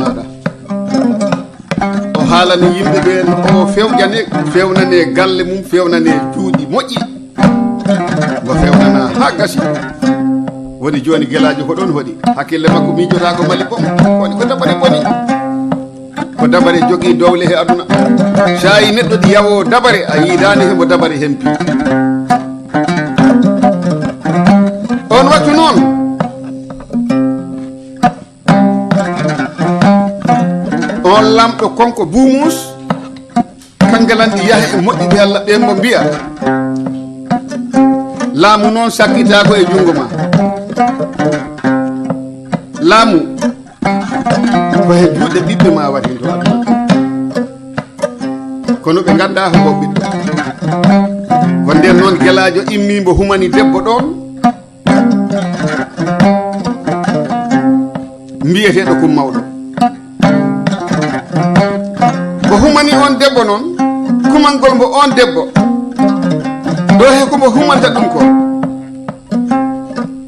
maɗa o haalani yimɓe ɓe o fewƴane fewnane galle mum fewnane juuɗi moƴƴi ngo fewnana ha gasi woni joni gelladio ko ɗon hoɗi hakkille makko miijota ko mali bom woni ko dabare boni ko dabare jogui dowle he aduna sa yi neɗɗo ɗi yawo dabare a yiidani hemo dabare hempi on wattu noon on lamɗo konko bumusso kangalanɗi yaha e moƴƴiɓe Allah ɓen mo mbiya laamu noon sakkitako e jungo ma laamu ko he juuɗe ɓiɓɓe ma wati to aduna kono ɓe ganda ko ɓiɗɗo ko nden noon gelladio immimbo humani debbo ɗon mbiyeteɗo kum mawɗo ko humani on debbo noon kumangol mbo on debbo ɗo he komo humanta ɗum ko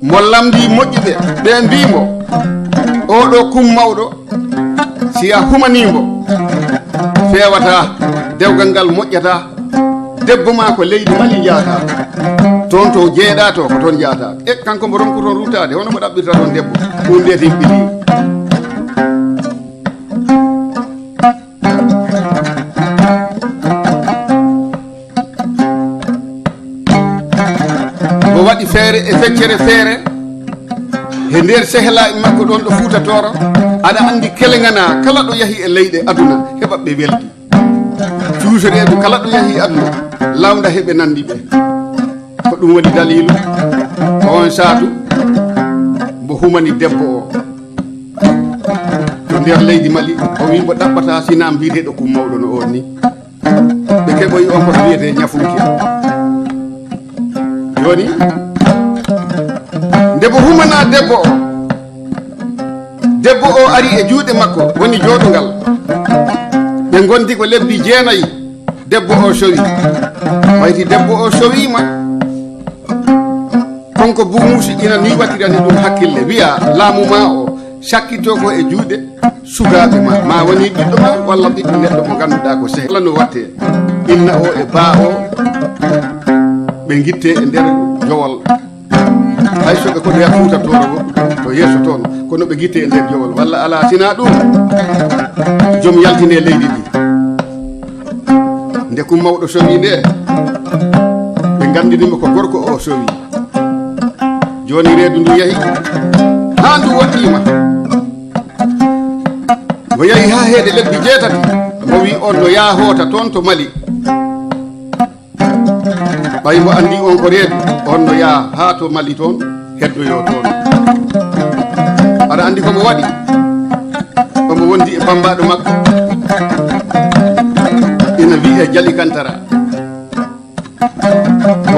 mo lamdi moƴƴuɓe ɓe mbimo oɗo kum mawɗo si a humanimo fewata dewgal ngal moƴƴata debbo ma ko leydi mali jaata toon to jeeɗa to ko toon jaata e kanko mo ronko toon rutade hono mo ɗaɓɓirta toon debbo ɗum ndetin ɓili mo waɗi feere e feccere feere he nder sehlaɓe makko ɗon ɗo Fuuta Tooro aɗa andi kelengana kala ɗo yahi e leyɗe aduna heɓa ɓe weldi cuusoreɓe kala ɗo yahi aduna lawda heɓe nandi ɓe ko ɗum woni dalilu on saatu mbo humani debbo o to nder leydi Mali o wi mbo ɗaɓɓata sina mbiyeteɗo kum mawɗo no on ni ɓe keɓoyi on koto wiyete ñafunki joni ndebo humana debbo o ari e juuɗe makko woni jooɗogal ɓe gondi ko lebbi 9 debbo o sowi wayti debbo o sowima konko bumusso ina ni watirani ɗum hakkille wiya laamu ma o sakkito ko e juuɗe sugaɓe ma woni ɓiɗɗo ma walla ɓiɗɗo neɗɗo mo ganduɗa ko sehla no watte inna o e baa o ɓe guitte e nder jowol hay soɓe koto ya Fuuta Tooro to yesso toon kono ɓe guitte e nder jowol walla ala tina ɗum joom yaltine leydi ndi nde kum mawɗo sowi nde ɓe gandinimo ko gorko o sowi joni reedu ndu yahi ha ndu woɗɗima mo yahi ha heede lebbi 8 mo wi on no yaa hoota toon to Mali ɓay mo andi on ko reedu on no yaa ha to Mali toon heddoyo toon aɗa andi komo waɗi omo wondi e bambaɗo makko ina wiye Jali Kantara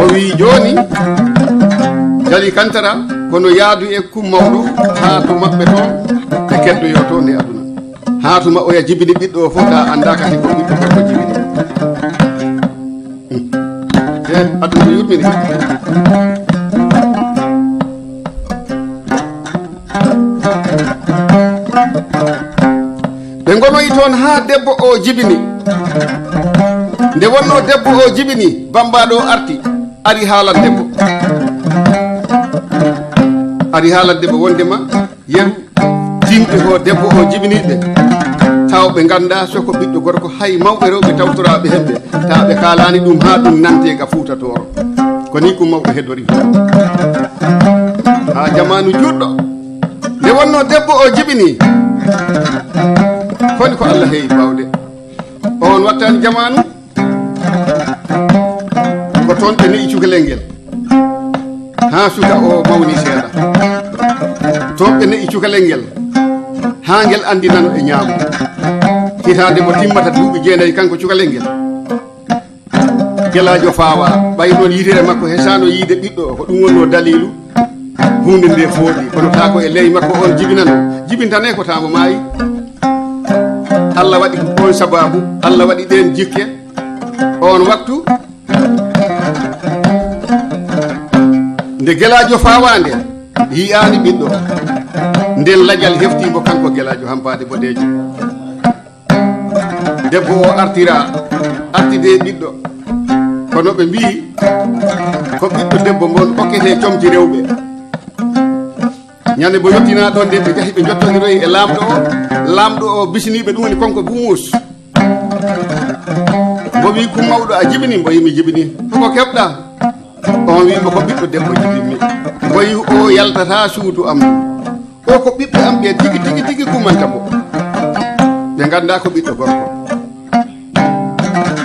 o wi joni Jali Kantara kono yaadu e kum mawɗo ha to maɓɓe toon ɓe keddoyo toon e aduna ha tuma oya jibini ɓiɗɗo o fof ta anda kadi ko ɓiɗɗo gorko jibini aduna ko yurmini ɓe gonoyi toon ha debbo o jibini nde wonno debbo o jibini bambaɗo ari haalan debbo wondema yeru timɓe ho debbo o jibiniɓe taw ɓe ganda soko ɓiɗɗo gorko hay mawɓe rewɓe tawtoraɓe hemɓe taw ɓe kalani ɗum ha ɗum nante ga Fuuta Tooro ko ni ko mawɓe heddori ha jamanu juɗɗo nde wonno debbo o jibini koni ko Allah heewi bawde on wattani jamanu ko toon ɓe ne'i cukalel ngel ha suka o mawni seeɗa toon ɓe ne'i cukalel ngel ha ngel andi nano e ñaamu hitande mo timmata duuɓi 9 kanko cukalel ngel gelladio fawa ɓay noon yitere makko hesano yiide ɓiɗɗo ko ɗum wonno dalilu hunde nde fooɗi kono ta ko e ley makko on jibinano jibintane ko tamo maayi Allah waɗi on sababu Allah waɗi ɗen jikke on waktu nde gelladio fawa nde yiyani ɓiɗɗo nden lajal heftimbo kanko gelladio hampade bodejo debbo o artide ɓiɗɗo kono ɓe mbi ko ɓiɗɗo debbo mon hokkete comji rewɓe ñande bo yettina ɗon nde ɓe jahi ɓe jottodiroyi e lamɗo o bisiniɓe ɗum woni konko bumusso mbo wi kummawɗo a jibini mbo yimi jibini koko keɓɗa on wimo ko ɓiɗɗo debbo jibinmi mbo yi o yaltata suudu am o ko ɓiɓɓe am ɓe tigi kummanta mo ɓe ganda ko ɓiɗɗo gorko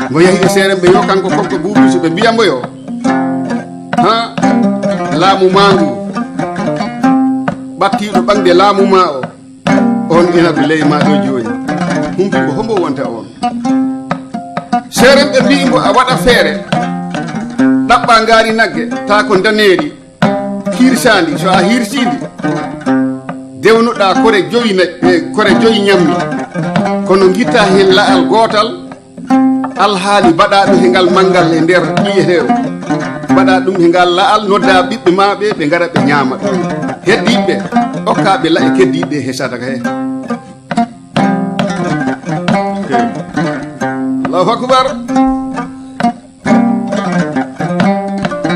mbo yahi e seere ɓe yo kanko konko bumusso ɓe mbiyambo yo ha laamu ma ngu ɓattiɗo ɓangde laamu ma o on inaɓe ley ma ɗo joni humpimbo hombo wonta on seeren ɓe mbimbo a waɗa feere ɗaɓɓa ngaari nagge ta ko daneeri hirsandi so a hirsidi dewnoɗa kore joyi ñammi kono guitta hen la'al gootal alhaali mbaɗa ɗum he ngal manggal e nder ƴiyetewo mbaɗa ɗum he ngal la'al nodda ɓiɓɓe maɓe ɓe gara ɓe ñaama heddiɓe okkaɓe la e keddiɓe he sadaka he allahu akbar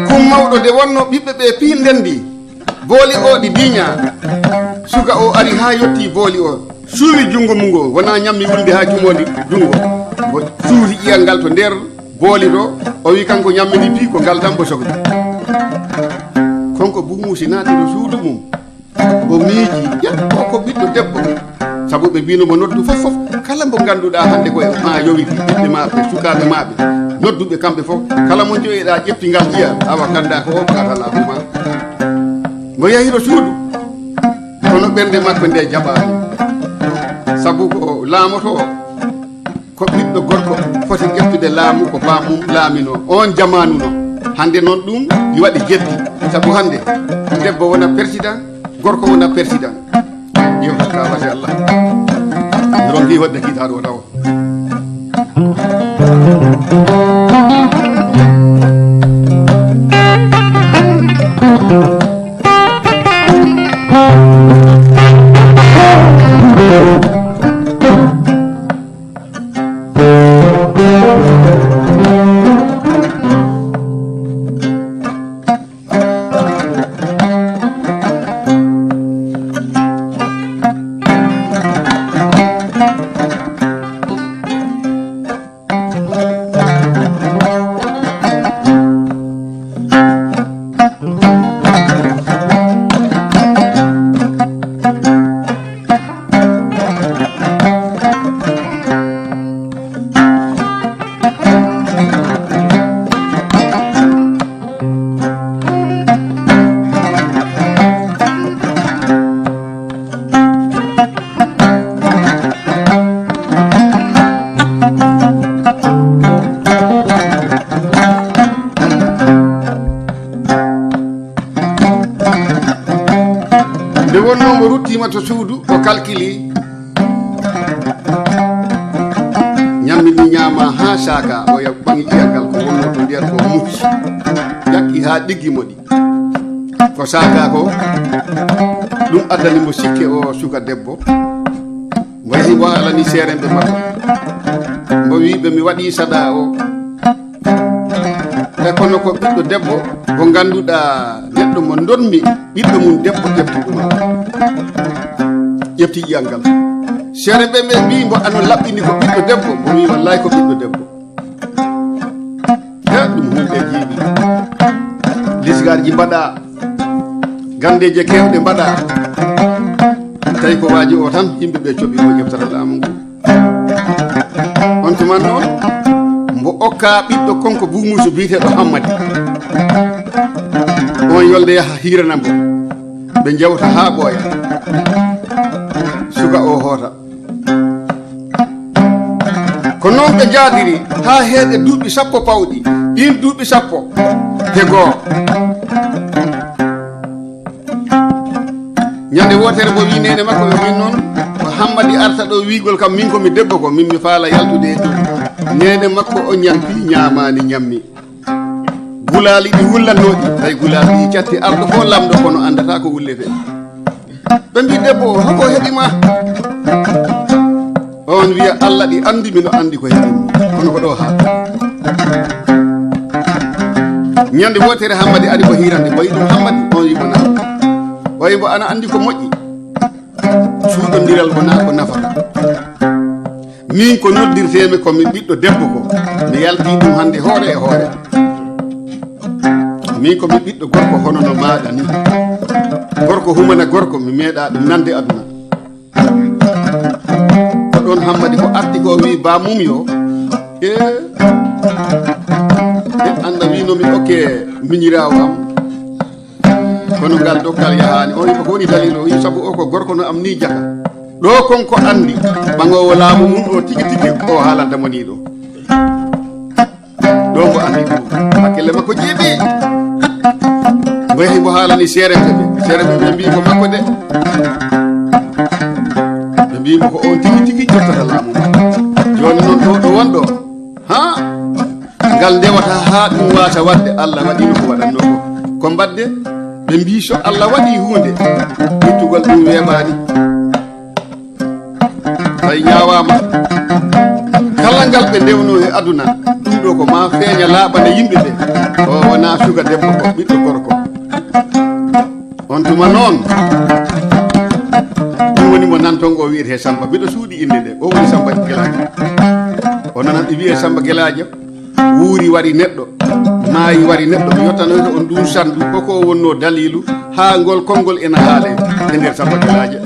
kummawɗo nde wonno ɓiɓɓe ɓe pindendi booli o ɗi diña suka o ari ha yetti booli o suuwi jungo mungo wona ñammi wulde ha jumodi jungo mo suuri ƴiyal ngal to nder booli ɗo o wi kanko ñammini pi ko ngal tan bo sogdi konko bumusso naati ɗo suudu mum o miiji ƴetto ko ɓiɗɗo debbo sabu ɓe mbinomo noddu fof kala mo ganduɗa hande koye ma yowiti ɓiɓɓe maɓe sukaɓe maɓe nodduɓe kamɓe fof kala mo joyiɗa ƴettingal ƴiya awa ganda ko o katala huma mo yahiro suudu kono ɓernde makko nde jaɓani sabu ko laamoto ko ɓiɗɗo gorko foti ƴettude laamu ko bamum laamino on jamanu no hande noon ɗum ɗi waɗi jeddi sabu hande debbo wona président gorko wona président yewta kawate allah rongi wadde kiitaɗo taw nde wonno mo ruttima to suudu o calculi ñammini ñaama ha saka o ɓangi ƴiyangal ko wonno to nder ko mucci ƴakki ha ɗiggi moɗi ko saka ko ɗum addani mo sikke o suka debbo mo yahi mo alani seeremɓe makko mo wiɓe mi waɗi saɗa o e kono ko ɓiɗɗo debbo ko ganduɗa neɗɗo mo donmi ɓiɗɗo mum debbo ƴeftuɗuma ƴefti ƴiyangal seeremɓe ɓe mbi mo ano laɓɓini ko ɓiɗɗo debbo mo wi wallahi ko ɓiɗɗo debbo e ɗum hunde jiiɗi lisgarji mbaɗa gandeje kewɗe mbaɗa tawi ko waji o tan yimɓeɓe coɓi mo ƴeftata laamu ngu on tuman noon mbo okka ɓiɗɗo konko bumusso biyeteɗo hammadi on yolde yaha hiranambo ɓe jewta ha ɓooya suka o hoota ko noon ɓe jaadiri ha heeɗe duuɓi sappo pawɗi ɗin duuɓi sappo he goo ñande wotere mo wi nene makko min noon hammadi arta ɗo wiigol kam min komi debbo ko min mi faala yaltude e ɗum nene makko o ñampi ñamani ñammi gulaali ɗi wullannoɗi tawi gulaali ɗi catti arɗo fo lamɗo kono andata ko wullete ɓe mbi debbo o hoko heɓima on wiya Allah ɗi andi mino andi ko heɓimi kono ko ɗo ha ñande wotere Hammadi ari ko hirande mbo yiɗum Hammadi on yimo na wayi mbo ana andi ko moƴƴi suuɗodiral wona ko nafata min ko noddirtemi komi ɓiɗɗo debbo ko mi yalti ɗum hande hoore e hoore min komi ɓiɗɗo gorko hono no maɗa ni gorko humana gorko mi meeɗa ɗum nande aduna ko ɗon Hammadi ko arti ko wi ba mum yo e anda winomi okke miñirawo am kono ngal dokkal yahani o yimo ko woni dalil o wi sabu o ko gorko no am ni jaka ɗo konko andi ɓagowo laamu mum o tigi tigi o haalantamo ni ɗo mbo andi ɗum hakkille makko jeeɓi mbo yehi mbo haalani seereɓe ɓe mbi ko makko de ɓe mbimo ko on tigi tigi jottata laamu ma joni noon ɗo ɗo wonɗo ha ngal ndewata ha ɗum wasa wadde Allah waɗino ko waɗanno ko mbadde ɓe mbi so Allah waɗi hunde ittugol ɗum weeɓani tawi ñawama kala ngal ɓe ndewno e aduna ɗum ɗo ko ma feeña laaɓane yimɓe ɓe o wona suga debbo ko ɓiɗɗo gorko on tuma noon ɗum woni mo nanton o wiyete Samba mbiɗo suuɗi inde nde o woni Samba Gelladio o nanan ɗi wiye Samba Gelladio wuuri wari neɗɗo maayi wari neɗɗo mi yottanoyto on ɗum sandu koko wonno dalilu ha ngol konngol ena haale e nder Samba Gelladio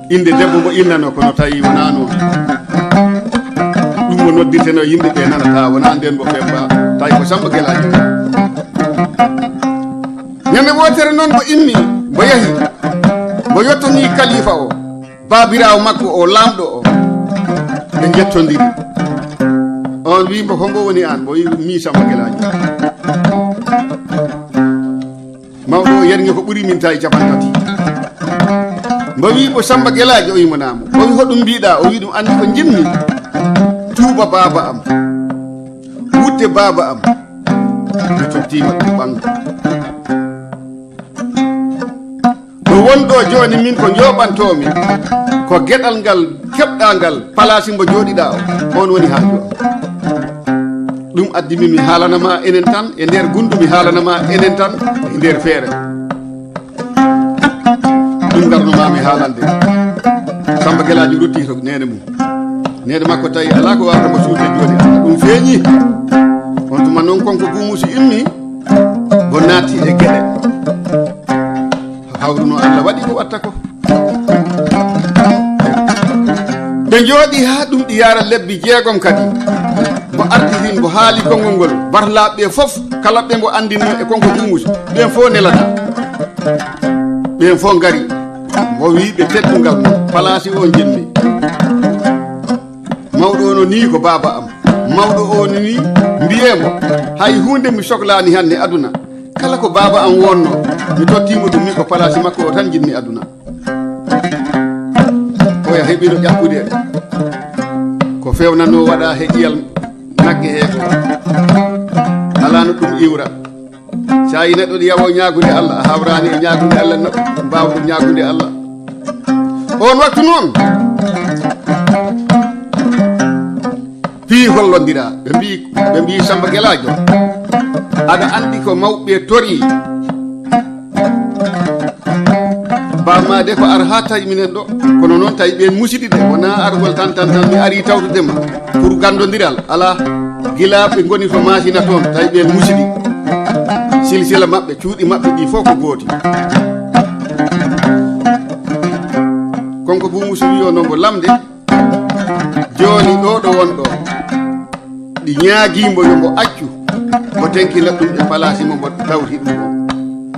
inde debbo mo innano kono tawi wona noon ɗum mo noddirteno yimɓe ɓe nanata wona nden mo femba tawi ko Samba Gelladio ñande wotere noon mo immi mo yahi mo yettoni kalifa o babirawo makko o lamɗo o ɓe jettodiri on wimbo ko ngo woni an mo wi mi Samba Gelladio mawɗo o yergue ko ɓuuri min tawi capantati mbo wi mo Samba Gelladio o yimonamo o wi hoɗum mbiɗa o wi ɗum andi ko jinmi tuuba baba am wudde baba am mi tottima ɗum ɓangu ɗo wonɗo joni min ko joɓantomi ko gueɗal ngal keɓɗa ngal palasi mbo joɗiɗa o on woni haaju ɗum addimi mi haalanama enen tan e nder gundu mi haalanama enen tan e nder feere ɗum garnomami haalande Samba Gelladio rutti to nene mum nene makko tawi ala ko wawatamo suude joni ɗum feeñi on tuma noon konko bumusso immi bo naatti e gueɗe hawruno Allah waɗi ko watta ko ɓe jooɗi ha ɗum ɗi yaara lebbi 6 kadi mo artirin mo haali konngol ngol barlaɓe fof kala ɓe mo andino e konko bumusso ɓen fof nelata ɓen fof ngari mo wi ɓe teddungal mo palasi o jinmi mawɗo ono ni ko baba am mawɗo ono ni mbiyemo hay hunde mi sohlani hande aduna kala ko baba am wonno mi tottimo ɗum mi ko palasi makko o tan jinmi aduna oya heɓino ƴakkude ko fewnanno waɗa he ƴiyal nagge he ko ala no ɗum iwra sa yi neɗɗo ɗo yawo ñagude Allah a hawrani e ñagude Allah mbawɗo ñagude Allah on waktu noon fii hollodira ɓe mbi Samba Gelladio aɗa andi ko mawɓe tori bamade ko ar ha tawi minen ɗo kono noon tawi ɓen musiɗi de wona argol tan mi ari tawtudema pour gandodiral ala gila ɓe goni to machine toon tawi ɓen musiɗi silsila maɓɓe cuuɗi maɓɓe ɗi fof ko gooti konko bumusso wi o nombo lamde joni ɗo ɗo wonɗo ɗi ñaaguimo yo mbo accu mo tenkina ɗum e palasi mo tawti ɗum o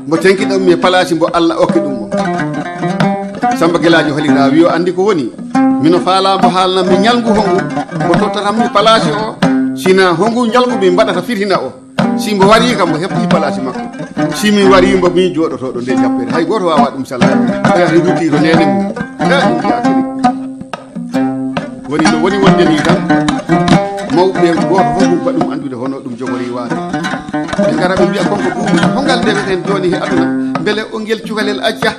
mo tenkina ɗum e palasi mbo Allah okki ɗum o Samba Gelladio holira wi o andi ko woni mino faalamo haalnam mi ñalngu hongu mo tottatammi palasi o sina hongu jalngu mi mbaɗata fitina o si mbo wari kam mo heɓti palasi makko si mi wari mbo min joɗotoɗo nde jappere hay goto wawa ɗum salade ɓe rutti to nene mum ɗum yakiri woni no woni wonde ni tan mawɓe goto fof ba ɗum andude hono ɗum jogori waade ɓe ngara ɓe mbiya konko bumusso hongal ndeweten joni he aduna beele o ngel cukalel acca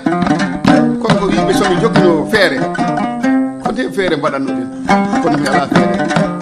konko wiɓe somi jogino feere ko nde feere mbaɗanno ɗen kono mi ala feere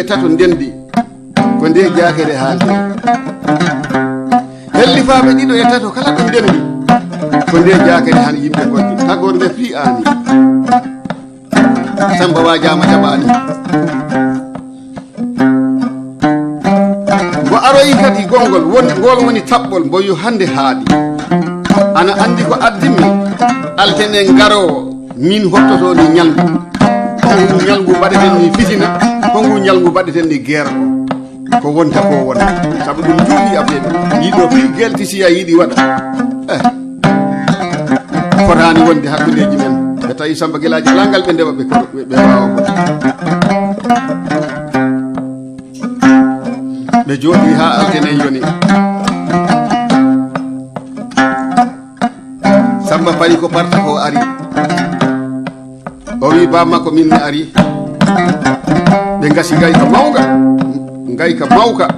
tato ndendi ko nde jakere haalde hellifaɓe ɗiɗo e tato kala ɗo ndendi ko nde jakere han yimɓe goɗɗi tagor nde fi ani samba wajama jaɓani mo aroyi kadi gongol ngol woni taɓɓol mbo yo hande haaɗi ana andi ko addimi altene garowo min hottoto ni ñalgu kongu ñalgu mbaɗeten ni fitina kongu ñalgu mbaɗeten ni guerre ko wonta ko wona sabu ɗum juuɗi affaire yiɗo fi gelti siya yiɗi waɗa fotani wonde hakkudeji men ɓe tawi samba guelaji alangal ɓe ndewa ɓe wawa ko ɓe jooɗi ha altene yoni samba pari ko parta ko ari o wi bammakko min mi ari ɓe gasi gayka mawka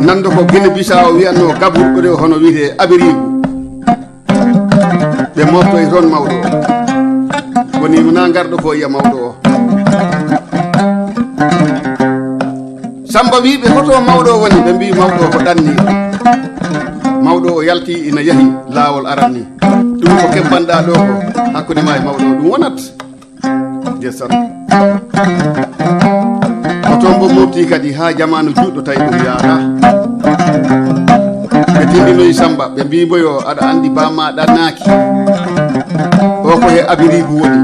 nando ko Guinée Bissau wiyanno gaburɗo de hono wiyete abirigu ɓe mofto e toon mawɗo o woni na garɗo ko yiya mawɗo o samba wiɓe hoto mawɗo woni ɓe mbi mawɗo ko ɗanni mawɗo o yalti ina yahi laawol aranni ɗum ko kebbanɗa ɗo ko hakkude ma e mawɗo o ɗum wonat jessan o toon bo mofti kadi ha jamanu juɗɗo tawi ɗum yaata ɓe tindinoyi samba ɓe mbimoyo aɗa andi bammaɗa naaki o ko he abirigu woni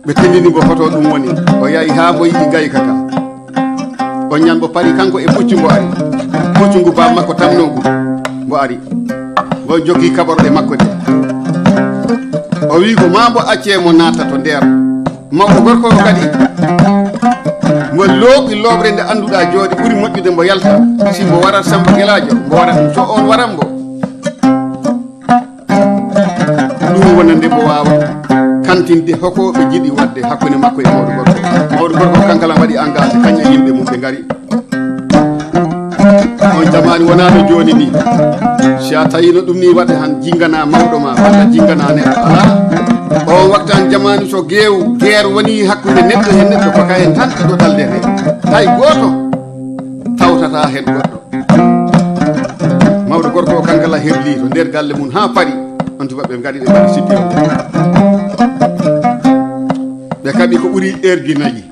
ɓe tindini bo hoto ɗum woni o yahi ha mo yiɗi gayka ka on ñan bo pari kanko e puccu mbo ari puccu ngu bammakko tamnogu mbo ari mbo jogui kaɓorɗe makko de o wi ko ma mbo acce mo naata to nder mawɗo gorko o kadi mo looɓi looɓre nde annduɗa jooɗi ɓuri moƴƴude mbo yalta si mbo warat samba guelajo mbo warat so on waran mbo ɗum wonande mbo wawa kantinde hoko ɓe jiɗi wadde hakkude makko e mawɗo gorko kankala waɗi engagé kañƴe yimɓe mum ɓe ngari on jamani wonano joni ni si a tawino ɗum ni waɗa han jingana mawɗo ma walla jingana neɗɗo ala o waktan jamani so guerre woni hakkude neɗɗo e neɗɗo ko kayen tan ɗiɗo ɗaldete hay goto tawtata hen goɗɗo mawɗo gorko o kankala herli to nder galle mum ha paari on tuba ɓe ngari ɓe mbaɗi sippi o ɓe kaɓi ko ɓuuri heure ji nayyi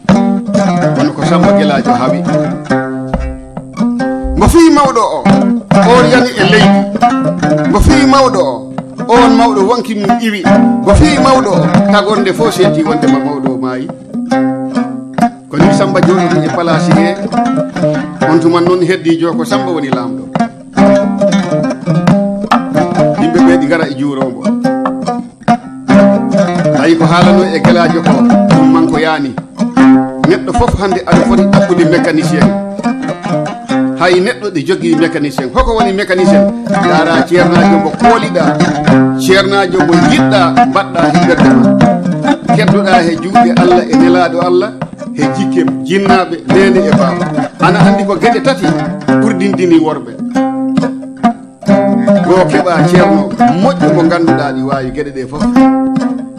kono ko samba guelajo haawi mo fii mawɗo o on yani e leydi mo fii mawɗo o on mawɗo wonki mum iwi mo fii mawɗo o tagorde fof seeti wonde mo mawɗo o maayi ko ni samba jooɗoɗo e palasi he on tuman noon heddijo ko samba woni laamɗo yimɓe ɓe ɗi ngara e juuromo tawi ko haalano e guelajo ko ɗum manko yaani neɗɗo fof hande aɗa foti ɗaɓɓude mécanicien hay neɗɗo ɗe jogii mécanicien hoko woni mécanicien dara ceernajo mo kooliɗa ceernajo mo jiɗɗa mbaɗɗa hiɓerde ma keddoɗa he juuɗe Allah e nelaɗo Allah he jikke jinnaɓe nene e baaba ana andi ko gueɗe tati ɓurdindini worɓe go keɓa ceerno moƴƴo mo ganduɗa ɗi wawi gueɗe ɗe foof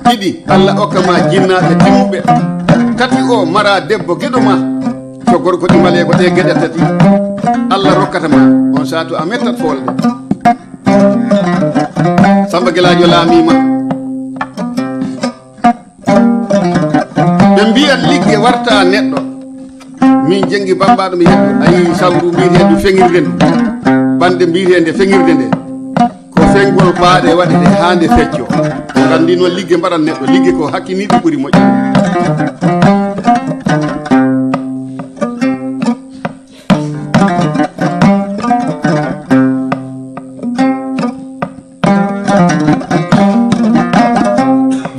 ɗiɗi Allah okkama jinnaɓe timmuɓe tati o mara debbo gueɗo ma so gorko ɗimale ko ɗe gueɗe tati Allah rokkata ma on satu a mettat folde Samba Gelladio laamima ɓe mbiyan ligge warta neɗɗo min Djengui bambaɗo mi yetto ayi sawru mbiyetedu feŋirde ndu bande mbiyetede feŋirde nde ko feŋgol baaɗe waɗe de hande fecco gandi noon ligge mbaɗan neɗɗo ligge ko hakkiniɗo ɓuuri moƴƴo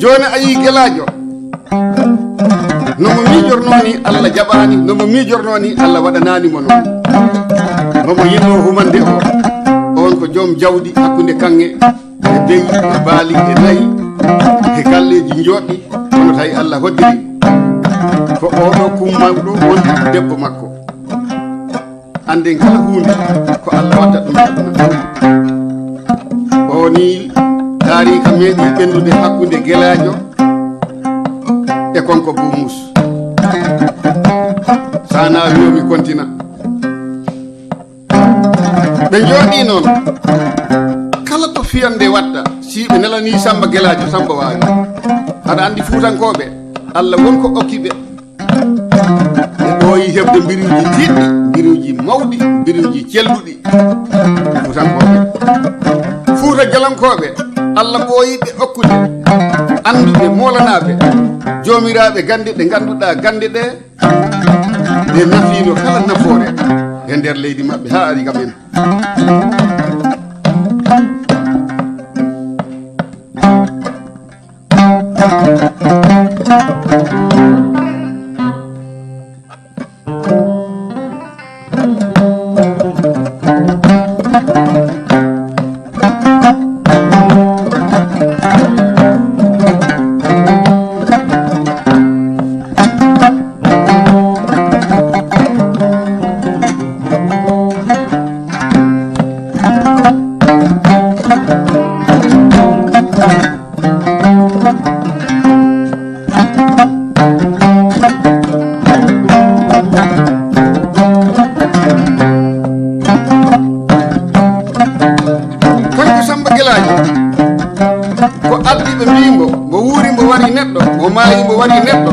joni ayi Gelladio nomo miijorno ni Allah jaɓani nomo miijorno ni Allah waɗanani mo noon nomo yinno humande o on ko joom jawdi hakkude kanŋe e beyi e baali e nayi e galleji joɗɗi kono tawi Allah hoddiri ko oɗo kummawɗo wonde debbo makko anden kala hunde ko Allah watta ɗum aduna o ni taarika meeɗi ɓendude hakkude Gelladio e konko bumusso sana wiyomi kontina ɓe jooɗi noon kala to fiyande watta si ɓe nelani Samba Gelladio Samba wawi aɗa andi fuutankoɓe Allah wonko okkiɓe ɓe ɓooyi heɓde mbiruji tiɗɗi mbiruji mawɗi mbiruji celluɗi fuutankoɓe fuuta jalankoɓe Allah ɓooyiɓe okkude anduɓe molanaɓe jomiraɓe gande ɗe ganduɗa gande ɗe ɗe nafino kala nafoore e nder leydi mabɓe ha ari kam en ko addiɓe mbimo mo wuuri mbo wari neɗɗo mo maayi mbo wari neɗɗo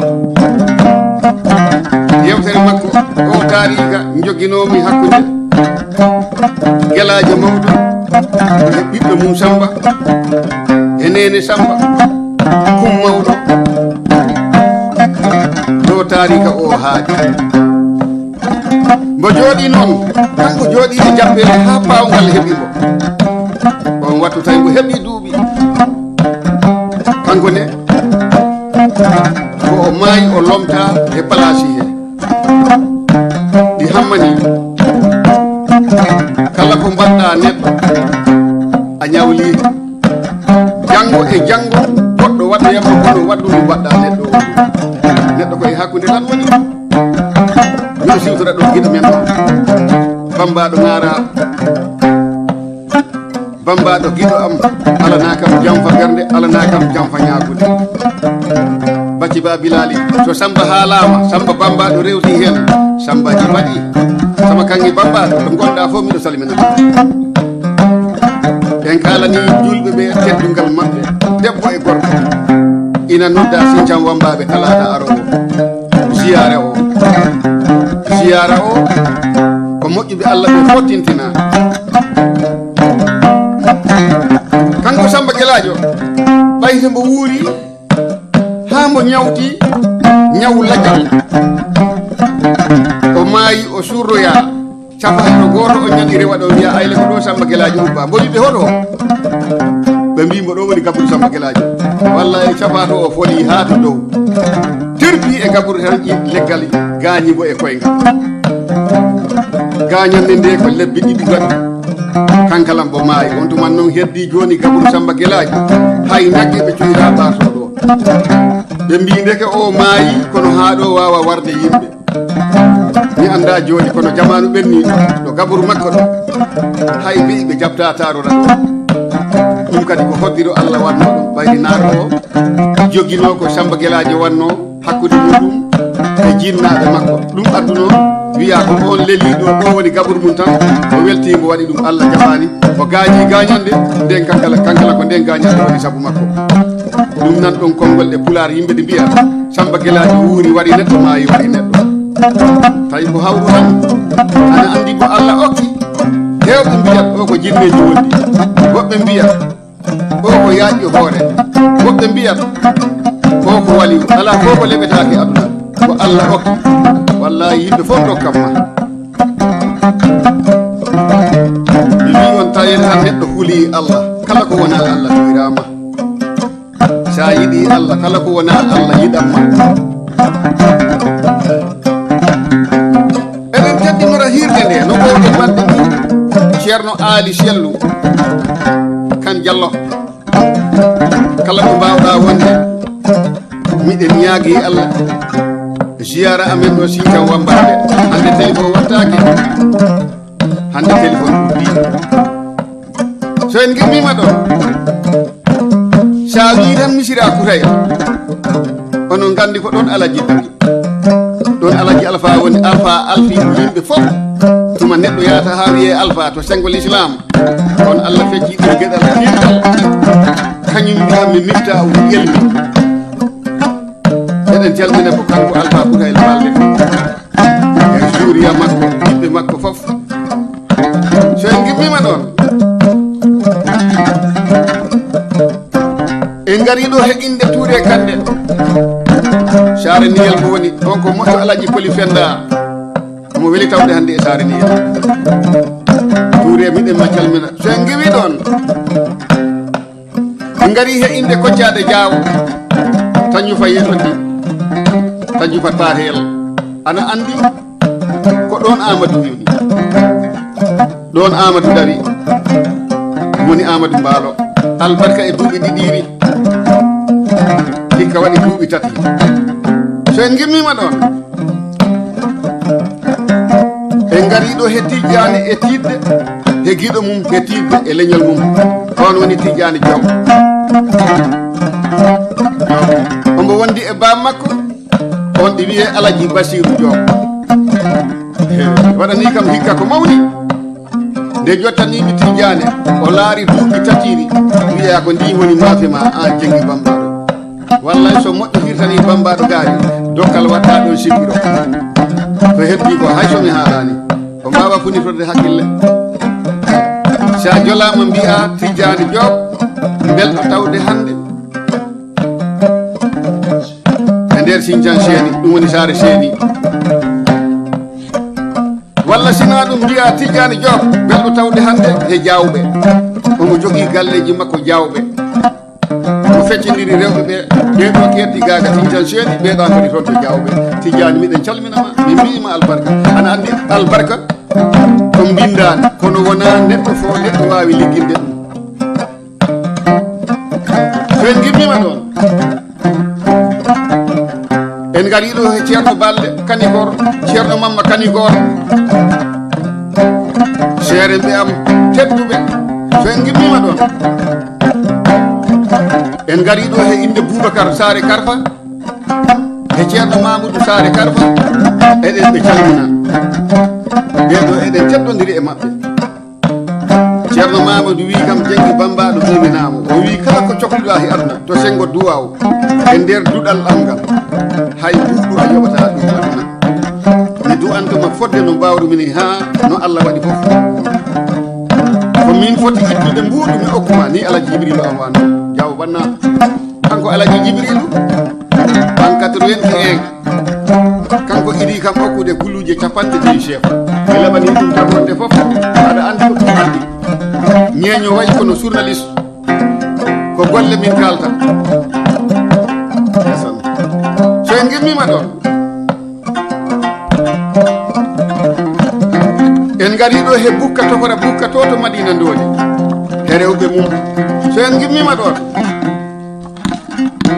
yewtere makko o taarika joguinomi hakkude Gelladio mawɗo e ɓiɗɗo mum Samba e nene Samba kum mawɗo ɗo taarika o haaji mbo jooɗi noon kanko jooɗi e jabbere ha pawngal heeɓimo on wattu tawi mbo heeɓi duuɓi kanko ne ko o maayi o lomta e place he ɗi hammani kala ko mbaɗɗa neɗɗo a ñawli janngo e janngo goɗɗo waɗa yamma kono waɗɗu ndu mbaɗɗa neɗɗo koye hakkude tan woni min siwtora ɗo giɗo men o bambaɗo ngara bambaɗo giɗo am alana kam jamfa bernde alana kam jamfa ñagude bacci ba bilali to Samba haalama Samba bambaɗo rewti hen Sambaji waɗi sama kanŋe bambaɗo ɗo gonɗa fof miɗo salminata en kalani julɓe ɓe teddungal maɓɓe debbo e gorko ina nodda Sinthiane Wambaɓe talata arowo ziyara o ko moƴƴuɓe Allah ɓe fottintina kanko Samba Gelladio ɓayte mbo wuuri ha mo ñawti ñaw lajal o maayi o surroya capato goto o ñaɗiri waɗo wiya ayle ko ɗo Samba Gelladio ubba mboɗiɓe hoɗo ɓe mbimo ɗo woni gaburu Samba Gelladio walla e capato o foli ha to dow terpi e gaburu tan ƴi leggal gañi mo e koyngal gañande nde ko lebbi ɗiɗi waɗi kankalam bo maayi on tuman noon heddi joni gaburu samba guelaji hay nagge ɓe coyra bato ɗo ɓe mbi ndeke o maayi kono ha ɗo wawa warde yimɓe mi anda joni kono jamanu ɓenni ɗo gaburu makko ɗo hay ɓe jabta tarora ɗo ɗum kadi ko hoddiro Allah wanno ɗum ɓayri naaro o joguino ko samba guelaji wanno hakkude muɗum e jinnaɓe makko ɗum adduno wiya ko on leliɗo ɗo woni gaburu mum tan o weltimo waɗi ɗum Allah jaɓani o gaañi gañande nden kankala ko nden gañande woni saabu makko ɗum nan ɗon konngol ɗe pular yimɓe ɗe mbiya samba guelaji wuuri waɗi neɗɗo maayi waɗi neɗɗo tawi ko hawru tan ana andi ko Allah okki hewɓe mbiyat o ko jinneji wondi woɓɓe mbiyat o ko yaaƴƴo hoore woɓɓe mbiyat o ko wali ala ko ko leɓetake aduna ko Allah okki wallahi yimɓe fof dokkam ma mi wi on tawen han neɗɗo huuli Allah kala ko wona Allah toyrama sa yiɗi Allah kala ko wona Allah yiɗanma eɗen teddinora hirde nde no ɓowɗen wadde ceerno Ali Sellu kan Diallo kala ko mbawɗa wonde miɗen ñaagui Allah ziyara amen ɗo si kam wambande hande téléphone wattake hande téléphone ɗuɗɗi so en gimmima ɗo sa wi tan misira Koutaya onon gandi ko ɗon alaji dari ɗon alaji alpha woni alfi yimɓe fof tuma neɗɗo yahata ha wiye alpha to sengol islam on Allah fecci ɗum gueɗal firgal kañum mbiyami mifta o yelmi eɗen calmina ko kanko alpha Koutaya balde e juriya makko ɓiɓɓe makko fof so en gimmima ɗon en gari ɗo heƴinde Touré Kande saare niyel ko woni on ko moƴƴo alaji Koli Fenda omo weli tawde hande e saare niyel Touré miɗen ma calmina so en giwi ɗon en gari heƴinde koccade Diawo tañu fa yeɗondi tañu fa Tahel ana andi ko ɗon Amadou wini ɗon Amadou dari woni Amadou Mbaalo albarka e duuɓi ɗiɗiri hikka waɗi duuɓi tati so en gimmima ɗon en gari ɗo he Tijjani e tidde e giɗo mum e tidde e leñol mum on woni Tijjani Diom ombo wondi e bam makko on ɗi wiye Alaji Basiru Diom waɗani kam hikka ko mawni nde jottanimi Tijjane o laari duuɓi tatiri wiya ko ndi woni maafe ma an Djengui bambado wallay so moƴƴo hirtani bambado gaari dokkal watta ɗon sikki ɗo ko heddi ko hay somi haalani ko mbawa funitorde hakkille sa jolama mbiya Tijjani Diom belɗo tawde hande e nder Sindian Séni ɗum woni saare Séni walla sina ɗum mbiya Tijjani Diom belɗo tawde hande e Diawɓe omo jogui galleji makko Diawɓe o feccidiri rewɓe ɓe ɓeɗo ketti gaga Sindian Séni ɓeɗa goni toon to Diawɓe Tijjani miɗen calminama mi mbima albarka ana andi albarka ko bindani kono wona neɗɗo fo neɗɗo wawi ligginde ɗum so en gimmima ɗon en gari ɗo e ceerno Balde Kanigor ceerno Mamma Kanigor seere mbe am tedduɓe so en gimmima ɗon en gari ɗo he inde Boubacar Saare Karfa e ceerno Mamoudou Saare Karfa eɗen ɓe calmina ɓeɗo eɗen teddodiri e maɓɓe ceerno Mamadou wi kam Djengui bambaɗo ɗuminama o wi kala ko cohluɗa he aduna to sengo duwaw e nder duɗal am ngal hay ɓuuɗu a yoɓata ɗum aduna mi du'antuma fodde no mbawrumini ha no Allah waɗi fof ko min foti ittude mbuuɗu mi hokkuma ni Alaji Jibrilu am wano Diaw banna kanko Alaji Jibrilu en 81 kanko iɗi kam hokkude guluje 50 chef mi laɓani ɗum tan wonde fof aɗa andi ko ɗum andi ñeeño wayi kono journaliste ko golle min kalta so en gimmima ɗon en ngari ɗo he bukka tokora bukka to to Madina Ndooli he rewɓe mum so en gimmima ɗon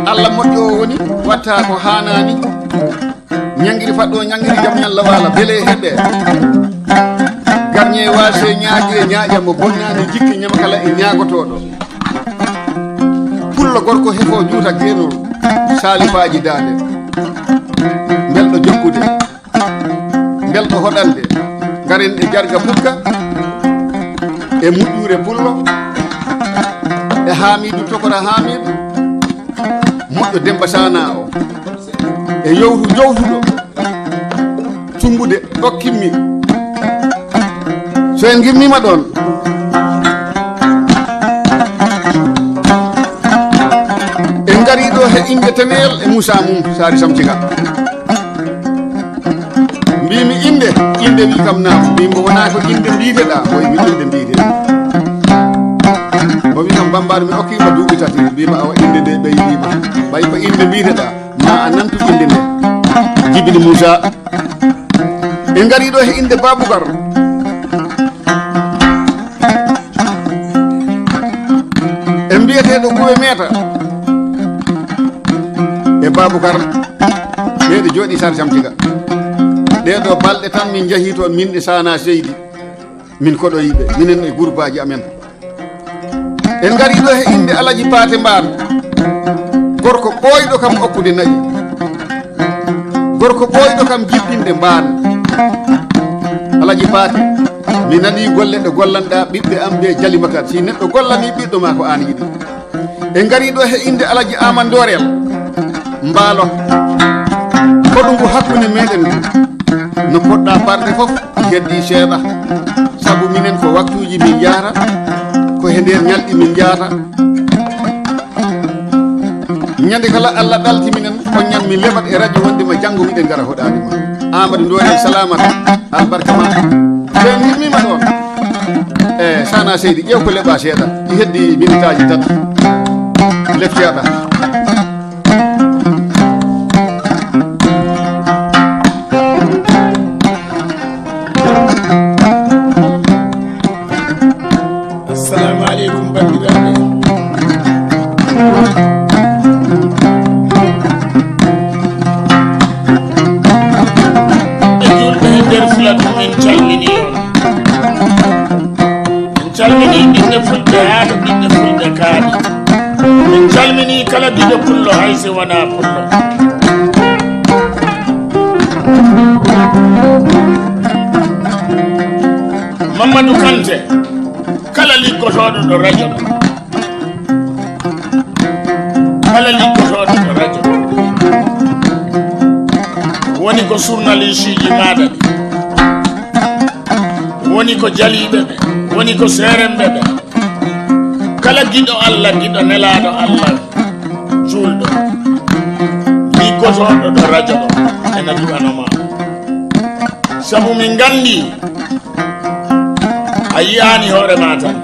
Allah moƴƴo o woni watta ko hanani ñangiri faɗɗo ñangiri jam ñalla wala beele heɓe garñe wase ñaaƴi e ñaaƴa mo bonnani jikki ñama kala e ñaagotoɗo pullo gorko hefo juuta genol salifaji dande belɗo jokkude belɗo hoɗande garen e jarga bukka e muƴƴure pullo e Hamidou tokora Hamidou moƴƴo Demba Sana o e yowtu jowtuɗo tumbude ɗo kimmi so en gimmima ɗon en gari ɗo he inde tenel e Moussa mum Sari Samtiga mbimi inde wi kam naam mbimo wona ko inde mbiteɗa o wi inde mbiteɗa o wi kam bambado mi okkima duuɓi tati mbima awa inde nde ɓeydima ɓay ko inde mbiteɗa ma a nantu inde nde Jibini Moussa en gari ɗo he inde Babougar en mbiyeteɗo ɓuwe meta e Babougar ɓeɗo jooɗi Sar Samtiga ɗeɗo balɗe tan min jahi toon min ɗe Sana Seydi min koɗoyiɓe minen e groupe aji amen en gari ɗo he inde Alaji Paate Mbar gorko ɓooyɗo kam okkude nayi gorko ɓooyɗo kam jippinde mbaan Alaji Paate mi nani golle ɗe gollanɗa ɓiɓɓe am ɓe Jalimakat si neɗɗo gollani ɓiɗɗo ma ko an yiɗi en gari ɗo he inde Alaji Amandorel mbaalo koɗum ko hakkude meɗen no poɗɗa parde fof heddi seeɗa saabu minen ko waktuji min jaata ko he nder ñalɗi min jaata ñande kala Allah ɗalti minen koññan min leɓat e radio wonde ma janggo miɗen gara hoɗade ma Amadou Ndorel salamata albarka ma so en gimmima ɗon e Sana Seydi ƴew ko leɓa seeɗa ɗi heddi minute aji tati lefteɗa assalamu aleykum bandiraɓe e julɓe e nder Fouladou en calmini on en calmini ɓiɓɓe fulɓe haa to ɓiɓɓe fulɓe kaaɗi en calmini kala biɗo pullo hayse wona pullo Mamadou Kanté kala liggotoɗo ɗo radio ɗo kala liggotoɗo ɗo radio ɗo woni ko journaliste ji maɗa ɗi woni ko jaliɓe ɓe woni ko seremɓe ɓe kala giɗo Allah giɗo nelaɗo Allah julɗo liggotoɗo ɗo radio ɗo ena duwanoma sabu min gandi a yiyani hoore ma tan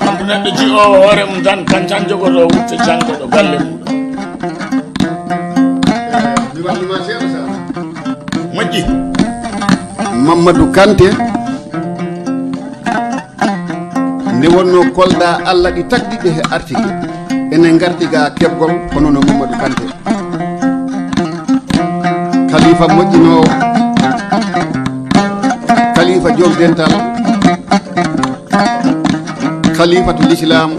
andu neɗɗo ji'owo hoore mum tan kan tan jogoto wutte janggo ɗo galle muɗum moƴƴi Mamadou Kanté nde wonno kolda Allah ɗi tagɗiɗe he article enen gartiga keɓgol hono no Mamadou Kanté khalifa moƴƴinowo khalifa joom dental khalifatu l'islam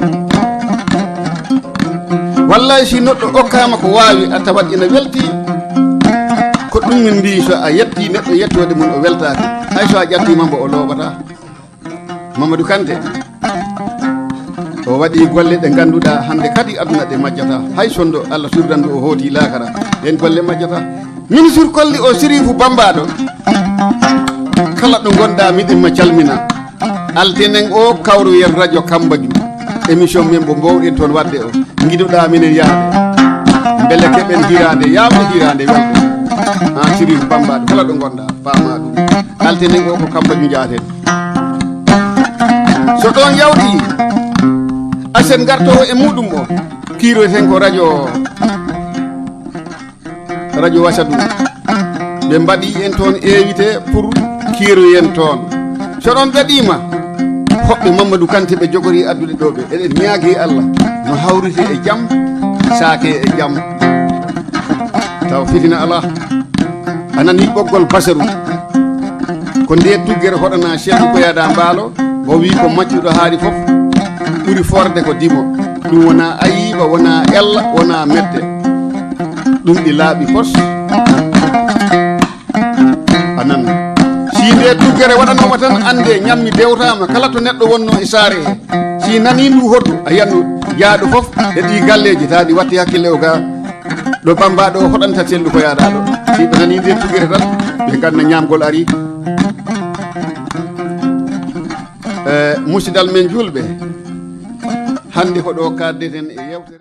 wallahi si neɗɗo okkama ko wawi a tawat ina welti ko ɗum min mbi so a yetti neɗɗo yettode mum o weltaki hay so a ƴattima mbo o looɓata Mamadou Kanté o waɗi golle ɗe ganduɗa hande kadi aduna ɗe majjata hay sondo Allah surdandu o hooti lakara ɗen golle majjata ministre kolli o Sirifou Bambado kala ɗo gonɗa miɗinma calmina altenen o kawru yen radio Kambaju émission men mo mbowɗen toon wadde o guidoɗa minen yaade beele keɓen hirande yawde hirande welde an Sirifou Bambado kala ɗo gonɗa fama ɗum altenen o ko Kambaju jaaten so ɗon yawti asen gartowo e muɗum o kiiroten ko radio Wasadou ɓe mbaɗi en toon invité pour kiiroyen toon so ɗon daɗima hoɓɓe Mamadou Kanté ɓe jogori addude ɗo ɓe eɗen ñaagi Allah no hawrite e jaam saake e jaam taw fitina ala anani ɓoggol basaru ko nde tuggere hoɗana Cheikh Koyada Mbaalo o wi ko maccuɗo haari fof ɓuri forde ko dimo ɗum wona ayiba wona ella wona medde ɗum ɗi laaɓi pos anan si nde tuggere waɗanoma tan ande ñammi dewtama kala to neɗɗo wonno e saare he si nani ndu hoddu a yiyanno jaaɗo fof e ɗi galleji taɗi watti hakkille o ga ɗo bambaɗo o hoɗanta tellu ko yaɗa ɗo si ɓe nani nde tuggere tan ɓe ganna ñamgol ari musidal men julɓe hande ko ɗo kaddeten e yewtere